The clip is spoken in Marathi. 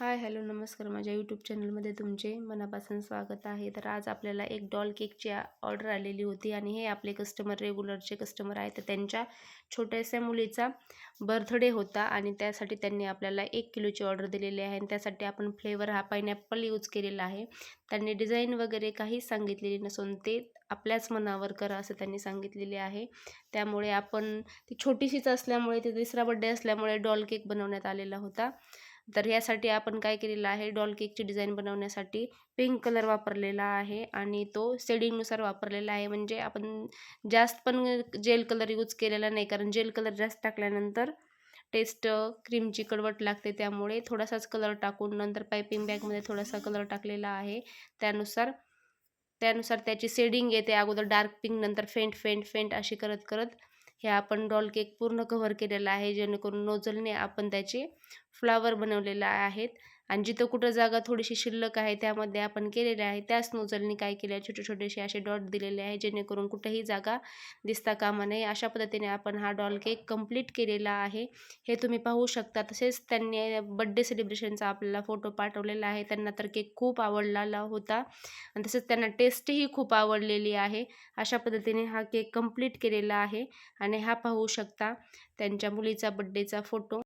हाय हॅलो नमस्कार, माझ्या यूट्यूब चॅनलमध्ये तुमचे मनापासून स्वागत आहे. तर आज आपल्याला एक डॉल केकची ऑर्डर आलेली होती आणि हे आपले कस्टमर रेग्युलरचे कस्टमर आहेत. तर त्यांच्या छोट्याशा मुलीचा बर्थडे होता आणि त्यासाठी त्यांनी आपल्याला 1 किलोची ऑर्डर दिलेली आहे आणि त्यासाठी आपण फ्लेवर हा पायनॅपल यूज केलेला आहे. त्यांनी डिझाईन वगैरे काहीच सांगितलेली नसून ते आपल्याच मनावर करा असं त्यांनी सांगितलेले आहे. त्यामुळे आपण ती छोटीशीच असल्यामुळे, ते तिसरा बर्थडे असल्यामुळे डॉल केक बनवण्यात आलेला होता. तर यासाठी आपण काय केलेलं आहे, डॉल केकची डिझाईन बनवण्यासाठी पिंक कलर वापरलेला आहे आणि तो शेडिंगनुसार वापरलेला आहे. म्हणजे आपण जास्त पण जेल कलर यूज केलेला नाही, कारण जेल कलर जास्त टाकल्यानंतर टेस्ट क्रीमची कडवट लागते. त्यामुळे थोडासाच कलर टाकून नंतर पायपिंग बॅगमध्ये थोडासा कलर टाकलेला आहे. त्यानुसार त्यानुसार त्याची शेडिंग येते. अगोदर डार्क पिंक, नंतर फेंट फेंट फेंट अशी करत करत हे आपण डॉल केक पूर्ण कव्हर केलेला आहे, जेणेकरून नोझलने आपण त्याचे फ्लावर बनवलेला आहेत. आणि जिथं कुठं जागा थोडीशी शिल्लक आहे त्यामध्ये आपण केलेले आहे, त्याच नोझलने काय केले, छोटे छोटेसे असे डॉट दिलेले आहे, जेणेकरून कुठेही जागा दिसता कामा नये. अशा पद्धतीने आपण हा डॉल केक कंप्लीट केलेला आहे, हे तुम्ही पाहू शकता. तसेच त्यांनी बड्डे सेलिब्रेशनचा आपल्याला फोटो पाठवलेला आहे. त्यांना तर केक खूप आवडलेला होता आणि तसेच त्यांना टेस्टही खूप आवडलेली आहे. अशा पद्धतीने हा केक कंप्लीट केलेला आहे आणि हा पाहू शकता त्यांच्या मुलीचा बड्डेचा फोटो.